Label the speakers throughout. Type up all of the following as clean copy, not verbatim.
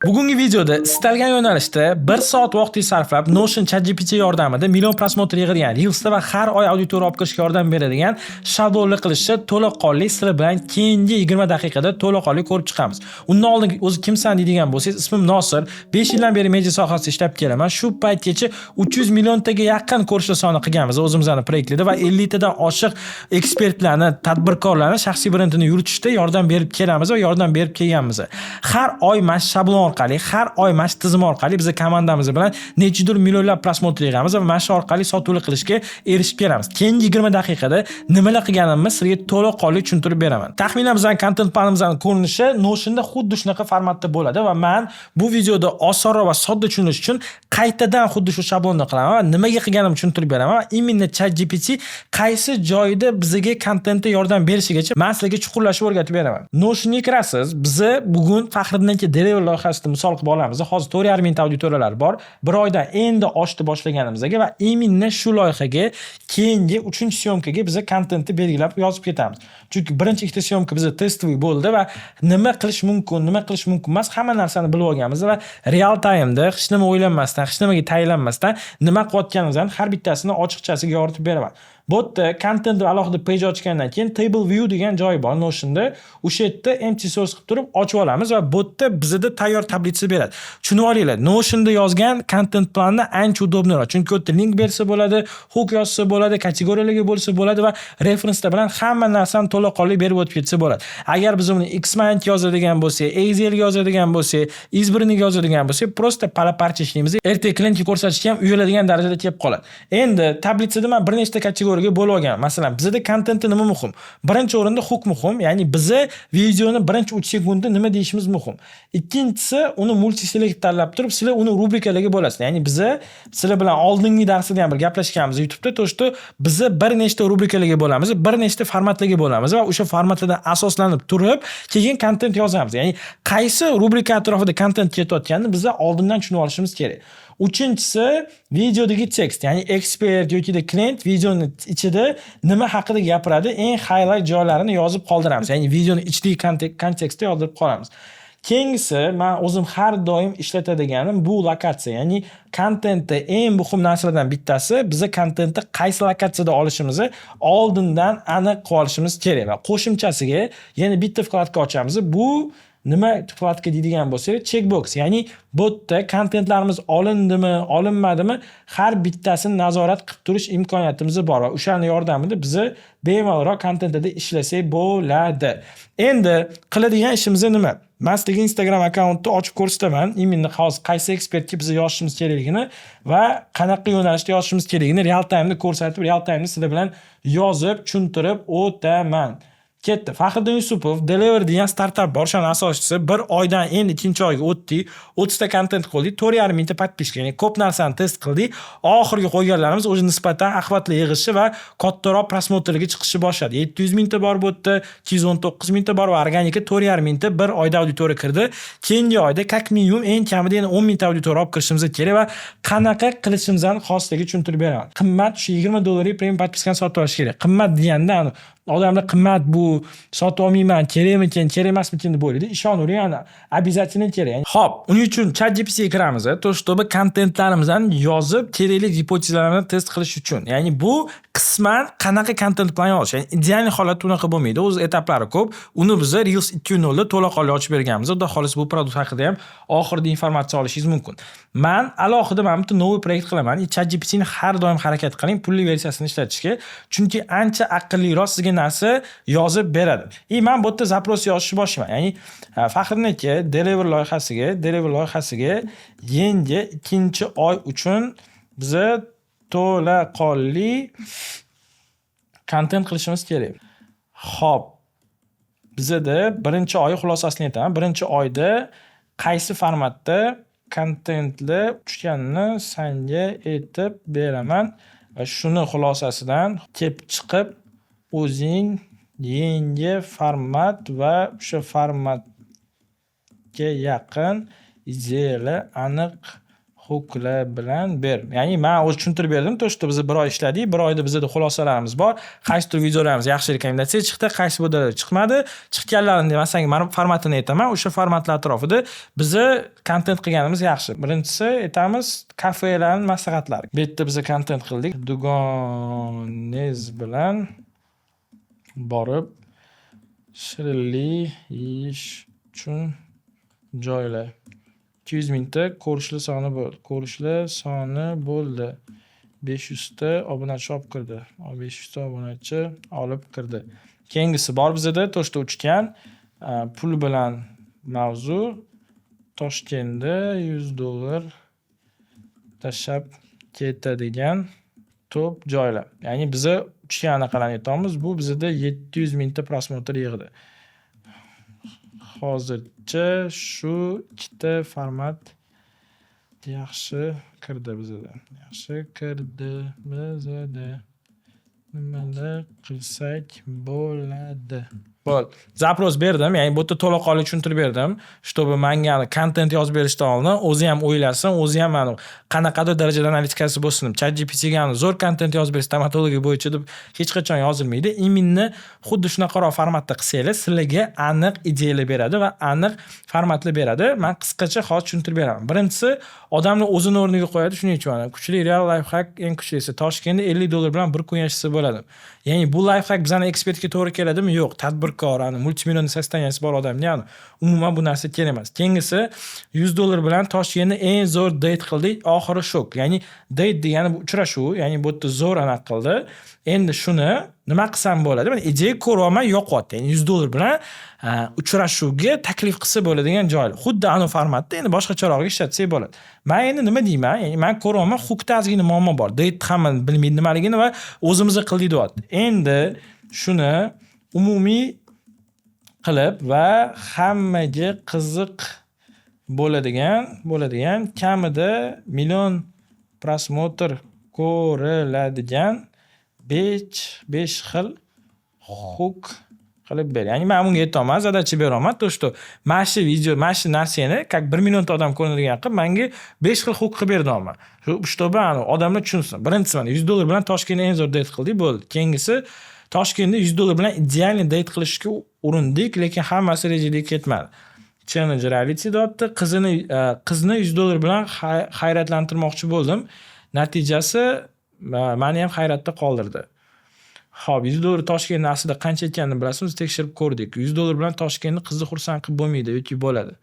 Speaker 1: Bugungi videoda istalgan yo'nalishda 1 soat vaqt sarflab Notion ChatGPT yordamida million prosmotr yig'ilgan Reels'da va har oy auditoriya olib kirishga yordam beradigan shablonli qilishni to'laqonli sizlar bilan keyingi 20 daqiqada to'laqonli ko'rib chiqamiz. Undan oldin o'zi kimsan deydigan bo'lsangiz, ismim Nosir. 5 yildan beri media sohasida ishlab kelaman. Shu paytgacha 300 milliontaga yaqin ko'rishlar soni qilganmiz o'zimizning proyektlarda va 50 tadan oshiq ekspertlarni, tadbirkorlarni shaxsiy brendini yuritishda yordam berib kelamiz va yordam berib kelganmiz. Har oy mana shu shablon orqali, har oy mana shu tizim orqali biz komandamiz bilan nechidir millionlab prosmotr yig'amiz va mana shu orqali sotuvli qilishga erishib kelamiz. Keyingi 20 daqiqada nimalar qilganimni sizga to'liq tushuntirib beraman. Taxminan bizning content planimizning ko'rinishi Notionda xuddi shunaqa formatda bo'ladi va men bu videoda osonroq va sodda tushunish uchun qaytadan xuddi shu shablonni qilaman va nimaga qilganimni tushuntirib beraman. Imенно ChatGPT qaysi joyda bizga kontentga yordam berishigacha men sizlarga chuqurlashib o'rgatib beraman. Notionga kirasiz. Biz bugun Faxriddinki Deliver loyihasida misol qilib olamiz. Hozir 4,5 mingta auditoriyalar bor. Bir oydan endi oshdi boshlaganimizga va imенно shu loyihaga keyingi 3-syomkaga biz kontentni belgilab yozib ketamiz. Chunki birinchi ikkita syomka bizda testoviy bo'ldi va nima qilish mumkin, nima qilish mumkin emas, hamma narsani bilib olganmiz va real time'da hech nima o'ylanmasdan, hech nimaga tayinlanmasdan nima qilayotganimizni har bittasini ochiqchasiga yoritib beraman. Bu yerda content alohida page ochgandan keyin table view degan joy bor Notionda. O'sha yerda empty source qilib turib ochib olamiz va bu yerda bizda tayyor tablitsa beradi. Tushunib olinglar, Notionda yozgan content planni ancha udobniroq. Chunki u yerda link bersa bo'ladi, hook yozsa bo'ladi, kategoriyalarga bo'lsa bo'ladi va referenslar bilan hamma narsani to'laqonli berib o'tib ketsa bo'ladi. Agar biz uni Xmind yozadigan bo'lsak, Excel yozadigan bo'lsak, Izbrniga yozadigan bo'lsak, prosta pala-parcha ishlaymiz. Ertaga klientga ko'rsatishga ham uyaladigan darajada kelib qoladi. Endi tablitsada men bir nechta kategoriyaga bo'lib olgan. Masalan, bizda kontentda nima muhim? Birinchi o'rinda hook muhim, ya'ni bizni videoni birinchi 3 sekundda nima deyishimiz muhim. Ikkinchisi, uni multi-select tanlab turib, sizlar uni rubrikalarga bo'lasizlar. Ya'ni sizlar bilan oldingi darsda ham bir gaplashganmiz YouTube'da, to'shto biz bir nechta rubrikalarga bo'lamiz, bir nechta formatlarga bo'lamiz va o'sha formatlardan asoslanib turib, keyin kontent yozamiz. Ya'ni qaysi rubrika atrofida kontent ketayotganini biz oldindan tushunib olishimiz kerak. Uchinchisi, videodagi tekst, ya'ni ekspert yoki klient videoni ichida nima haqida gapiradi, eng highlight joylarini yozib qoldiramiz. Ya'ni videoni ichidagi kontekstda yozib qolamiz. Keyingisi, men o'zim har doim ishlatadiganim bu lokatsiya, ya'ni kontentda eng muhim narsalardan bittasi biza kontentni qaysi lokatsiyada olishimizni oldindan aniq qilib olishimiz kerak va qo'shimchasiga yana bitta vkladka ochamiz. Bu nima vkladka deydigan bo'lsak, checkbox, ya'ni bu yerda kontentlarimiz olindimi, olinmadimi, har bittasini nazorat qilib turish imkoniyatimiz bor va o'shaning yordamida biz bemalolroq kontentda ishlasak bo'ladi. Endi qiladigan ishimiz nima? Men sizga Instagram akkauntni ochib ko'rsataman. Imенно hozir qaysi ekspertga biz yozishimiz kerakligini va qanaqa yo'nalishda yozishimiz kerakligini real time'da ko'rsatib, real time'da sizlar bilan yozib, tushuntirib o'taman. Ketdi. Faxriddin Yusupov Deliver degan startap bor, o'shaning asoschisi. Bir oydan endi ikkinchi oyga o'tdik. 30 ta kontent qo'ydik, 4,5 mingta podpiska, ya'ni ko'p narsani test qildik. Oxirgi qo'yganlarimiz o'zi nisbatan axlatli yig'ishi va kattaroq prosmotrga chiqishi boshladi. 700 mingta bor bu yerda, 219 mingta bor va organika 4,5 mingta bir oyda auditoriya kirdi. Keyingi oyda как minimum eng kamida yana 10 mingta auditoriya olib kirishimiz kerak va qanaqa qilishimizdan xosligi tushuntirib beraman. Qimmat shu $20 premium podpiskani sotib olish kerak. Qimmat deganda odamlar qimmat bu sotib olmayman, kerakmikin, kerak emasmikin deb o'ylaydi. Ishonavering, ana обязательно kerak. Xo'p, uning uchun ChatGPT ga kiramiz, to'shto'bi kontentlarimizni yozib, kerakli gipotezalarni test qilish uchun. Ya'ni bu qisman qanaqa kontent plan yozish. Ya'ni ideal holat unaqa bo'lmaydi. O'z etaplari ko'p. Uni biz Reels 2.0 da to'laqonli ochib berganmiz. Xudo xolis bu produkt haqida ham oxirida informatsiya olishingiz mumkin. Men alohida mana bitta novi proyekt qilaman. ChatGPT ni har doim harakat qiling pulli versiyasini ishlatishga. Chunki ancha aqlliroq sizga narsa yozib beradi. Men bu yerda zapros yozishni boshlayman. Ya'ni Faxriddinki Deliver loyihasiga yangi ikkinchi oy uchun biz to'laqonli kontent qilishimiz kerak. Xo'p. Bizda birinchi oy xulosasini aytaman. Birinchi oyda qaysi formatda kontentlar tushganini senga aytib beraman va shuni xulosasidan kelib chiqib o'zing yangi format va o'sha formatga yaqin ideyalar aniq huklar bilan ber. Ya'ni men o'zi tushuntirib berdim. To'shda biz 1 oy ishladik. 1 oyda bizda xulosalarimiz bor. Qaysi videolarimiz yaxshi rekomendatsiya chiqdi, qaysi videolar chiqmadi. Chiqqanlarini masalan formatini aytaman. O'sha formatlar atrofida bizni kontent qilganimiz yaxshi. Birinchisi aytamiz kafelarning maslahatlari. Bu yerda biz kontent qildik. Dugonez bilan borib shirinlik yeyish uchun joylar. 200 mingta ko'rishli soni bo'ldi. Ko'rishli soni bo'ldi. 500 ta obunachi olib kirdi. 500 ta obunachi olib kirdi. Keyingisi bor bizda Toshda uchgan pul bilan mavzu. Toshkentda $100 tashab ketadigan top joylar. Ya'ni biza uchgan anaqalarni aytamiz. Bu bizda 700 mingta prosmotr yig'di. Hozircha shu ikkita format yaxshi kirdi bizda. Yaxshi kirdi bizda. Nimalar qilsak bo'ladi? Bo'ldi. Zapros berdim, ya'ni bu yerda to'laqonli tushuntirib berdim. Чтобы menga kontent yozib berishdan oldin o'zi ham o'ylasin, o'zi ham qanaqadir darajada analitikasi bo'lsin. ChatGPT ga zo'r kontent yozib berish stomatologiya bo'yicha deb hech qachon yozilmaydi. Imminni xuddi shunaqaroq formatda qilsanglar, sizlarga aniq ideyalar beradi va aniq formatlar beradi. Men qisqacha hozir tushuntirib beraman. Birinchisi, odamni o'zini o'rniga qo'yadi. Shuning uchun kuchli real life hack eng kuchlisi. Toshkentda $50 bilan bir kun yashasa bo'ladi. Ya'ni bu life hack bizning ekspertga to'g'ri keladimi? Yo'q. Tadbirkor, multimillion sostaniyasi bor odamga, ya'ni umuman bu narsa kerak emas. Keyingisi $100 bilan Toshkentni eng zo'r date qildik. Oxiri shok. Ya'ni date degani bu uchrashuv, ya'ni bu yerda zo'r aniq qildi. Endi shuni nima qilsam bo'ladi? Men ideya ko'ryapman, yo'qotdi. Ya'ni $100 bilan uchrashuvga taklif qilsa bo'ladigan joylar. Xuddi ana formatda endi boshqacharoq ishlatsak bo'ladi. Men endi nima deyman? Ya'ni men ko'ryapman, hukda ozgina muammo bor. Date hamma bilmaydi nimaligini va o'zimizga qildik deyapti. Endi shuni umumiy qilib va hammaga qiziq bo'ladigan kamida million prosmotr ko'riladigan 5 xil huk qilib ber. Ya'ni men bunga aytaman, zadachi beraman. To что mana shu video, mana shu narsani, как 1 million ta odam ko'radigan qilib, menga 5 xil huk qilib berdim. Чтобы odamlar tushunsin. Birinchisi mana $100 bilan Toshkentni eng zo'r date qildik, bo'ldi. Keyingisi Toshkentda $100 bilan idealni date qilishga urindik, lekin hammasi rejali ketmadi. Challenge reality deyapti. Qizni $100 bilan hayratlantirmoqchi bo'ldim. Natijasi meni ham hayratda qoldirdi. Xo'p, $100 Toshkentning aslida qancha ekanini bilasizmi? Tekshirib ko'rdik. $100 bilan Toshkentni qizni xursand qilib bo'lmaydi yoki bo'ladi.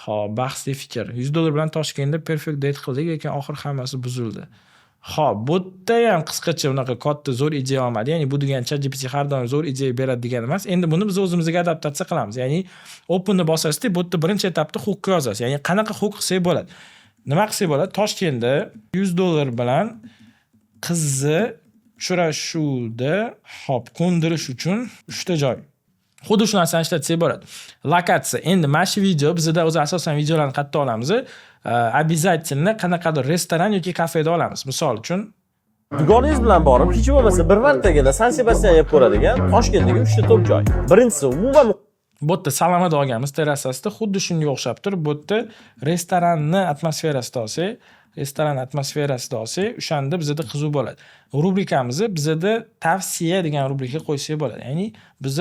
Speaker 1: Xo'p, bahsli fikr. $100 bilan Toshkentda perfect date qildik, lekin oxir hammasi buzildi. Xo'p, bu yerda ham qisqacha unaqa katta zo'r ideya olmadi. Ya'ni bu degan ChatGPT har doim zo'r ideya beradi degani emas. Endi buni biz o'zimizga adaptatsiya qilamiz. Ya'ni openni bosasizda, bu yerda birinchi etapda hook yozasiz. Ya'ni qanaqa hook qilsak bo'ladi? Nima qilsak bo'ladi? Toshkentda $100 bilan qizni uchrashuvda ko'ndirish uchun 3 ta joy. Xuddi shu narsani ishlatsak bo'ladi. Lokatsiya. Endi mana shu video bizda o'zi asosan videolarni qayerda olamiz? Обязательно qanaqadir restoran yoki kafeda olamiz. Misol uchun
Speaker 2: Dugoningiz bilan borib, hech bo'lmasa bir martagina San Sebastian yeb ko'radigan Toshkentdagi 3 ta top joy. Birinchisi umuman
Speaker 1: bu yerda Salomada olganmiz terrasasida, xuddi shunga o'xshab turib, bu yerda restoranni atmosferasida olsak, o'shanda bizda qiziq bo'ladi. Rubrikamizni bizda tavsiya degan rubrika qo'ysak bo'ladi. Ya'ni biz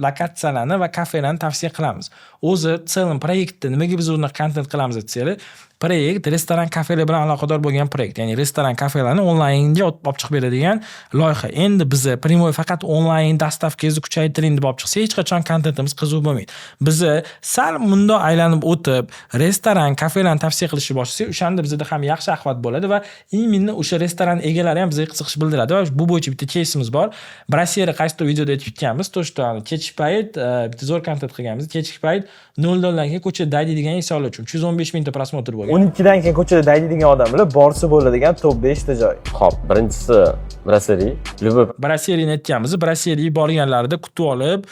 Speaker 1: lokatsiyalarni va kafelarni tavsiya qilamiz. O'zi целым proyektda nimaga biz uni kontent qilamiz desanglar, proyekt restoran kafelar bilan aloqador bo'lgan proyekt. Ya'ni restoran kafelarni onlaynga olib chiqib beradigan loyiha. Endi biz primoy faqat onlayn dastavkangizni kuchaytiring deb olib chiqsak, hech qachon kontentimiz qiziq bo'lmaydi. Biz sal bundoq aylanib o'tib, restoran kafelarni tavsiya qilishni boshlasak, o'shanda bizda ham yaxshi axlat bo'ladi va imminni o'sha restoran egalari ham bizga qiziqish bildiradi va bu bo'yicha bitta keysimiz bor. Brasiyada qaysi videoda aytib ketganmiz, to'shda kechki payt bitta zo'r kontent qilganmiz. Kechki payt 0:00 dan keyin ko'chada daydigan insonlar uchun 315 mingta prosmotr bo'lgan.
Speaker 2: 12 dan keyin ko'chada daydigan odamlar borsa bo'ladigan top 5 ta joy. Xo'p, birinchisi Brasserie.
Speaker 1: Brasserieni aytganmiz. Brasseriega borganlarida kutib olib,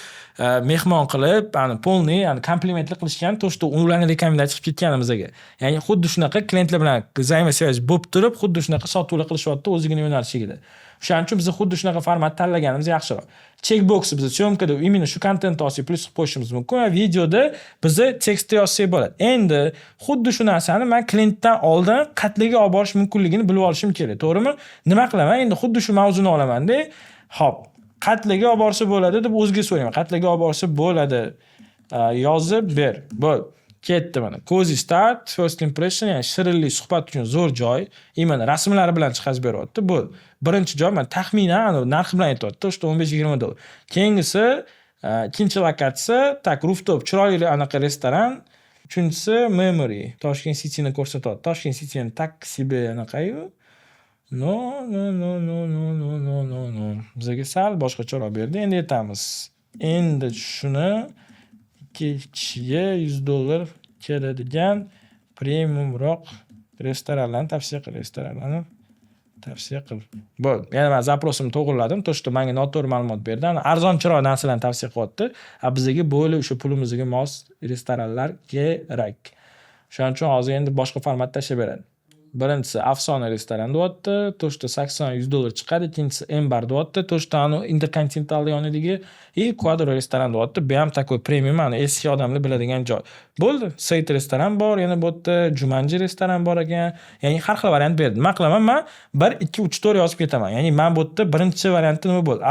Speaker 1: mehmon qilib, polniy, komplimentli qilishgan, to'shda ularni rekomendatsiya qilib ketganimizga. Ya'ni xuddi shunaqa klientlar bilan взаимосвязь bo'lib turib, xuddi shunaqa sotuvlar qilishyapti o'zigina yo'nalishida. O'shaning uchun biz xuddi shunaqa format tanlaganimiz yaxshiroq. Checkboxni biz syomkada imенно shu kontentni olsak plyus qilib qo'yishimiz mumkin va videoda bizni tekstda yozsak bo'ladi. Endi xuddi shu narsani men klientdan oldin qatliga olib borish mumkinligini bilib olishim kerak, to'g'rimi? Nima qilaman? Endi xuddi shu mavzuni olaman-da. Xo'p, qatliga olib borsa bo'ladi deb o'ziga so'rayman. Qatliga olib borsa bo'ladi. Yozib ber. Bo'l. Ketdi mana. Cozy start, first impression, ya'ni shirinlik suhbat uchun zo'r joy. Mana rasmlari bilan chiqazib beryapti. Bu birinchi joy, men taxminan narxi bilan aytyapti, o'sha $15-20. Keyingisi ikkinchi lokatsiya, tak rooftop, chiroyli anaqa restoran. Uchinchisi memory, Toshkent City'ni ko'rsatyapti. Toshkent City'ni tak себе anaqayu. No. Bizga sal boshqacharoq berdi. Endi aytamiz. Endi shuni kishiga $100 keladigan premiumroq restoranlarni tavsiya qil. Bo'l. Yana men zaprosimni to'g'riladim. To, что menga noto'g'ri ma'lumot berdi. Arzonchiroq narsalarni tavsiya qilyapti. Bizga bo'li o'sha pulimizga mos restoranlar kerak. Shuning uchun hozir endi boshqa format tashlab beradi. Birinchisi Afsona restoran deyapti. To, что $80-100 chiqadi. Ikkinchisi Embar deyapti. To, что Intercontinental yonidagi Quadro restoran deyapti. Bu ham takoy premium, eski odamlar biladigan joy. Bo'ldi. Sayt restoran bor, yana bu yerda Jumanji restoran bor ekan. Ya'ni har xil variant berdi. Nima qilaman? Men 1 2 3 4 yozib ketaman. Ya'ni men bu yerda birinchi varianti nima bo'ldi?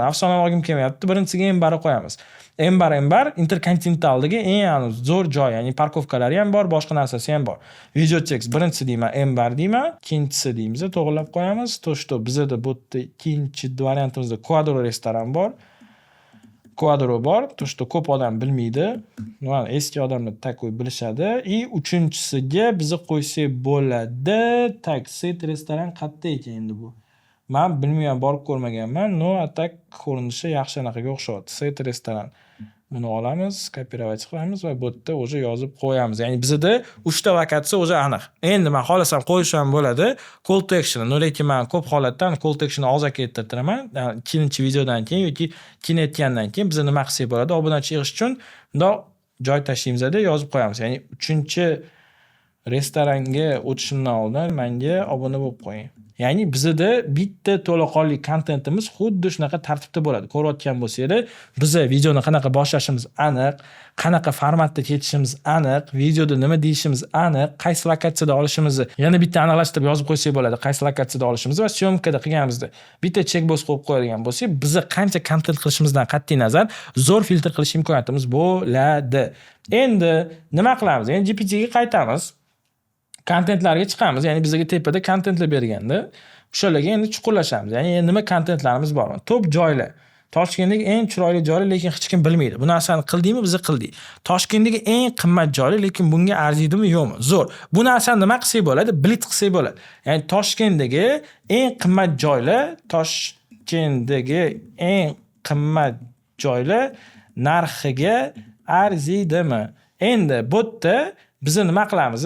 Speaker 1: Afsona olgim kelmayapti. Birinchisiga Embarni qo'yamiz. Embar Intercontinentaldagi eng zo'r joy, ya'ni parkovkalari ham bor, boshqa narsasi ham bor. Video text birinchisi deyman, Embar deyman, ikkinchisi deymiz, to'g'rilab qo'yamiz. To, что bizda bu yerda ikkinchi variantimizda Quadro restoran bor. To, что ko'p odam bilmaydi. Mana eski odamlar takoy bilishadi. Uchinchisiga bizni qo'ysak bo'ladi. Taksi restoran qayerda ekan endi bu? Men bilmayman, borib ko'rmaganman. No, atak ko'rinishi yaxshi anaqaga o'xshayapti. Sayt restoran. Buni olamiz, kopировать qilamiz va bu yerda o'sha yozib qo'yamiz. Ya'ni bizda 3 ta lokatsiya o'sha aniq. Endi men xohlasam qo'yish ham bo'ladi. Call to action. Lekin men ko'p holatda call to action og'iz keltirtiraman. Ikkinchi videodan keyin yoki kinetgandan keyin biz nima qilsak bo'ladi? Obunachi yig'ish uchun bundoq joy tashlaymizda yozib qo'yamiz. Ya'ni 3-restoranga o'tishimdan oldin menga obuna bo'lib qo'ying. Ya'ni bizda bitta to'laqonli kontentimiz xuddi shunaqa tartibda bo'ladi. Ko'rayotgan bo'lsangiz, biz videoni qanaqa boshlashimiz aniq, qanaqa formatda ketishimiz aniq, videoda nima deyishimiz aniq, qaysi lokatsiyada olishimizni yana bitta aniqlashtirib yozib qo'ysak bo'ladi, qaysi lokatsiyada olishimizni va syomkada qilganimizda bitta checkbox qo'yib qo'yadigan bo'lsak, biz qancha kontent qilishimizdan qat'iy nazar zo'r filtr qilish imkoniyatimiz bo'ladi. Endi nima qilamiz? Endi GPT ga qaytamiz. Kontentlarga chiqamiz. Ya'ni bizga tepada kontentlar berganda, o'shalarga endi chuqurlashamiz. Ya'ni nima kontentlarimiz bor? Top joylar. Toshkentdagi eng chiroyli joylar, lekin hech kim bilmaydi. Bu narsani qildingmi, biz qildik. Toshkentdagi eng qimmat joylar, lekin bunga arziydimi, yo'qmi? Zo'r. Bu narsani nima qilsak bo'ladi? Blitz qilsak bo'ladi. Ya'ni Toshkentdagi eng qimmat joylar narxiga arziydimi? Endi bu yerda biz nima qilamiz?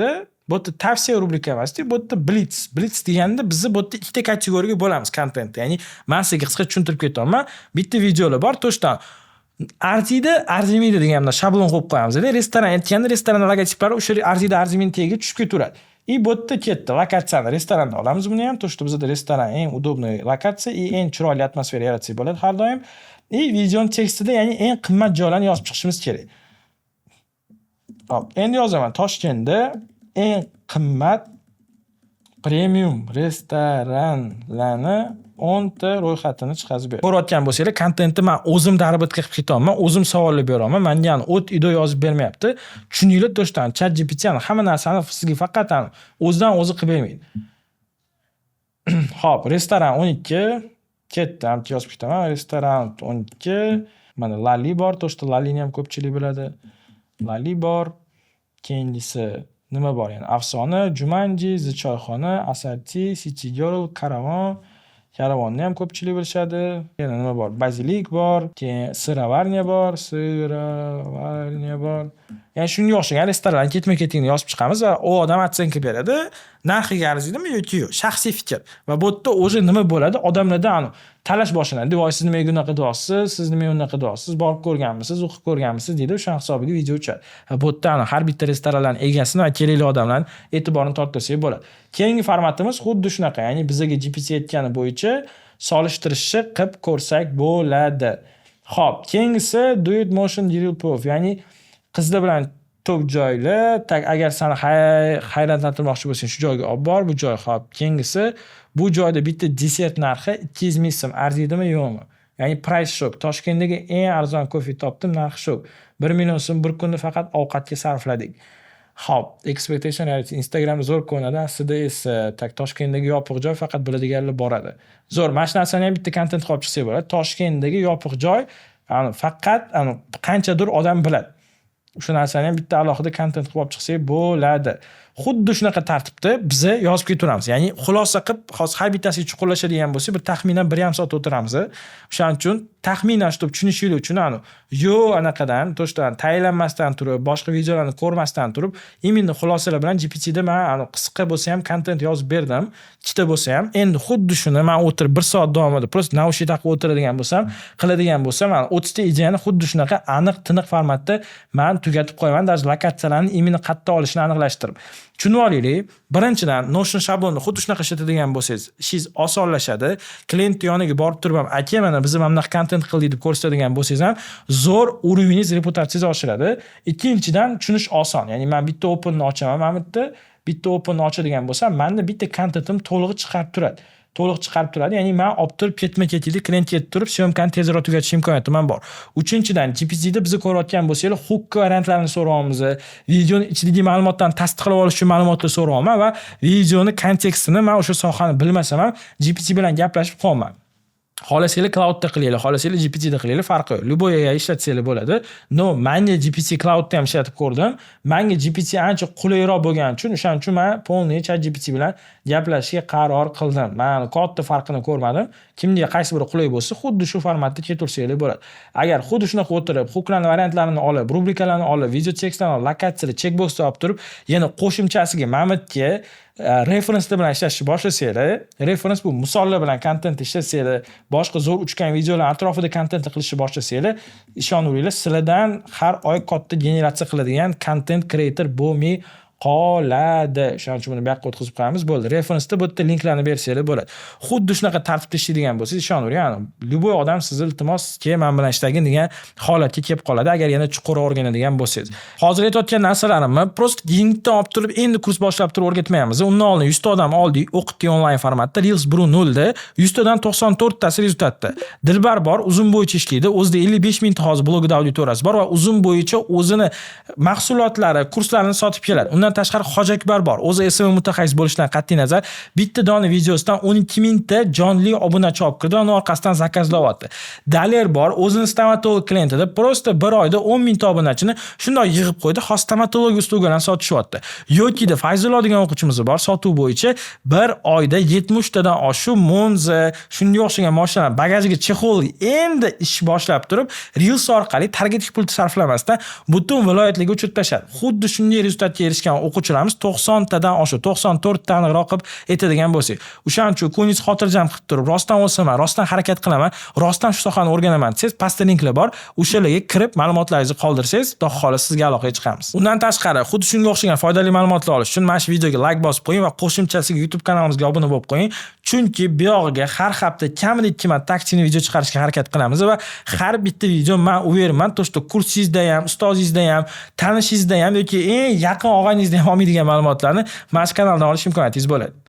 Speaker 1: Bu yerda tavsiya rubrika emasdi, bu yerda blitz. Blitz deganda biz bu yerda ikkita kategoriyaga bo'lamiz kontentni. Ya'ni men sizga qisqa tushuntirib ketaman. Bitta videolar bor, to'shdan arziydi, arzimaydi deganimda shablon qo'yib qo'yamiz. Restoran aytganda restoran logotiplari o'sha arziydi, arzimaydi tagiga tushib ketaveradi. Bu yerda ketdi. Lokatsiyani restoranda olamiz buni ham. To, что bizda restoran eng удобный lokatsiya, eng chiroyli atmosfera yaratsak bo'ladi har doim. Videoning tekstida ya'ni eng qimmat joylarni yozib chiqishimiz kerak. Hop, endi yozaman. Toshkentda eng qimmat premium restoranlarni 10 ta ro'yxatini chiqarib ber. Ko'rayotgan bo'lsanglar, kontentni men o'zim darbit qilib ketaman, o'zim savollar beraman. Menga o't ido yozib bermayapti. Tushuninglar, to'shdan ChatGPT hamma narsani sizga faqat o'zidan o'zi qilib bermaydi. Xo'p, restoran 12 ketdi, ham yozib ketaman. Restoran 12. Mana Lali bor, to'shda Lalini ham ko'pchilik biladi. Lali bor. Keyingisi nima bor? Yani Afsona, Jumanji, Choyxona, Asarti, City Girl, Karavonni ham ko'pchilik bilishadi. Yana nima bor? Bazilik bor, keyin Siravarnya bor. Ya'ni shunga o'xshagan restoranlarga ketma-ketingni yozib chiqamiz va u odam otsyenka beradi. narxiga arziydimi yoki yo'q, shaxsiy fikr. Va bu yerda o'zi nima bo'ladi? Odamlarda talash boshlanadi. Voy, siz nimaga bunaqa qilyapsiz? Siz nimaga bunaqa qilyapsiz? Borib ko'rganmisiz, o'qib ko'rganmisiz deydi, o'sha hisobiga video o'chadi. Bu yerda har bitta restoranlarning egasini va kerakli odamlarning e'tiborini tortsak bo'ladi. Keyingi formatimiz xuddi shunaqa, ya'ni bizga GPT aytgani bo'yicha solishtirishni qilib ko'rsak bo'ladi. Xo'p, keyingisi do it motion real proof, ya'ni qizlar bilan to'k joyli, agar seni hayratlantirmoqchi bo'lsang shu joyga olib bor, bu joy. Xo'p, keyingisi bu joyda bitta desert narxi 200 ming so'm arziydimi yo'qmi? Ya'ni price shock. Toshkentdagi eng arzon kofe topdim, narxi shock. 1 million so'm bir kunni faqat ovqatga sarfladik. Xo'p, expectation reality. Instagramda zo'r ko'rinadi, aslida esa Toshkentdagi yopiq joy faqat biladiganlar boradi. Zo'r, mana shu narsani ham bitta kontent qilib chiqsak bo'ladi. Toshkentdagi yopiq joy faqat qanchadir odam biladi. Shu narsani ham bitta alohida kontent qilib chiqsak bo'ladi. Xuddi shunaqa tartibda biz yozib ketaveramiz. Ya'ni xulosa qilib, hozir har bittasiga chuqurlashadigan bo'lsak, bir taxminan 1,5 soat o'tiramiz. O'shaning uchun taxminan shu tushunishingiz uchun anaqadan, to'shdan tayinlanmasdan turib, boshqa videolarni ko'rmasdan turib, imенно xulosalar bilan GPT-da men qisqa bo'lsa ham kontent yozib berdim. Ikkita bo'lsa ham, endi xuddi shuni men o'tirib 1 soat davomida prosta naushnik taqib o'tiradigan bo'lsam, qiladigan bo'lsam, 30 ta ideyani xuddi shunaqa aniq, tiniq formatda men tugatib qo'yaman. Даже lokatsiyalarni imенно qayerda olishni aniqlashtirib. Tushunib olaylik. Birinchidan Notion shablonni xuddi shunaqa ishlatadigan bo'lsangiz, ishingiz osonlashadi. Klient yoniga borib turib ham, "Aka, mana biz mana bunaqa kontent qildik" deb ko'rsatadigan bo'lsangiz ham zo'r urovingiz, reputatsiyangiz oshiradi. Ikkinchidan tushunish oson. Ya'ni men bitta openni ochaman, men bitta openni ochadigan bo'lsam, menda bitta kontentim to'liq chiqarib turadi. Ya'ni men olib turib ketma-ketlikda klient ketib turib, syomkani tezroq tugatish imkoniyatim ham bor. Uchinchidan, GPT-da bizni ko'rayotgan bo'lsangiz, hook variantlarini so'rayapmiz. Videoni ichidagi ma'lumotlarni tasdiqlab olish uchun ma'lumotlar so'rayapman va videoni kontekstini men o'sha sohani bilmasam ham GPT bilan gaplashib qolaman. Xohlasanglar cloudda qilinglar, xohlasanglar GPTda qilinglar, farqi yo'q. Luboyaga ishlatsanglar bo'ladi. No, menga GPT cloudda ham ishlatib ko'rdim. Menga GPT ancha qulayroq bo'lgani uchun, o'shaning uchun men polniy ChatGPT bilan gaplashishga qaror qildim. Men katta farqini ko'rmadim. Kimga qaysi biri qulay bo'lsa, xuddi shu formatda ketaversanglar bo'ladi. Agar xuddi shunaqa o'tirib, hooklarning variantlarini olib, rubrikalarni olib, video tekstlarni olib, lokatsiyalar, checkboxni olib turib, yana qo'shimchasiga Mamitga referenslar bilan ishlashni boshlasanglar, referens bu misollar bilan kontent ishlasanglar, boshqa zo'r uchgan videolar atrofida kontent qilishni boshlasanglar, ishonaveringlar, sizlardan har oy katta generatsiya qiladigan content creator bo'lmay qoladi. Shuning uchun buni bu yoqqa o'tkazib qo'yamiz, bo'ldi. Referensda bu yerda linklarni bersanglar bo'ladi. Xuddi shunaqa tartibda ishlaydigan bo'lsangiz, ishonavering, luboy odam sizni iltimos, "Keyin men bilan ishlagin" degan holatga kelib qoladi, agar yana chuqur o'rganadigan bo'lsangiz. Hozir aytayotgan narsalarimni prosta linkdan olib turib, endi kurs boshlab turib o'rgatmaymiz. Undan oldin 100 ta odam oldik, o'qitdik onlayn formatda, Reels 1.0 da 100 tadan 94 tasi rezultatda. Dilbar bor, uzun bo'yicha ishlaydi. O'zida 55 ming ta hozir blogida auditoriyasi bor va uzun bo'yicha o'zini mahsulotlari, kurslarini sotib keladi. Undan tashqari Hojakbar bor. O'zi SEO mutaxassis bo'lishidan qat'iy nazar bitta dona videosidan 12 ming ta jonli obunachi olib kirdi va uning orqasidan zakazlayapti. Daler bor, o'zini stomatolog klientida prosta bir oyda 10 ming ta obunachini shunday yig'ib qo'ydi, xos stomatolog uslubidan sotishyapti. Yo'kida Fayzullo degan o'quvchimiz bor, sotuv bo'yicha bir oyda 70 tadan oshiq Monza, shunga o'xshagan mashinalar bagajiga chexol endi ish boshlab turib, Reels orqali targeting pul sarflamasdan butun viloyatlarga uchirib tashladi. Xuddi shunday rezultatga erishgan o'quvchilarimiz 90 tadan oshiq, 94 tani raqib etadigan bo'lsak. O'shaning uchun ko'ngingiz xotirjam qilib turib, rostdan o'saman, rostdan harakat qilaman, rostdan shu sohani o'rganaman desangiz, pastda linklar bor. O'shalarga kirib ma'lumotlaringizni qoldirsangiz, xudo xohlasa sizga aloqaga chiqamiz. Undan tashqari, xuddi shunga o'xshagan foydali ma'lumotlar olish uchun mana shu videoga like bosib qo'ying va qo'shimchasiga YouTube kanalimizga obuna bo'lib qo'ying. Chunki bu yog'iga har hafta kamida 2 marta taktikli video chiqarishga harakat qilamiz va har bitta video men uverman, to'shda kursingizda ham, ustozingizda ham, tanishingizda ham yoki eng yaqin og'ayningizda ham olmaydigan ma'lumotlarni mana shu kanaldan olish imkoniyatingiz bo'ladi.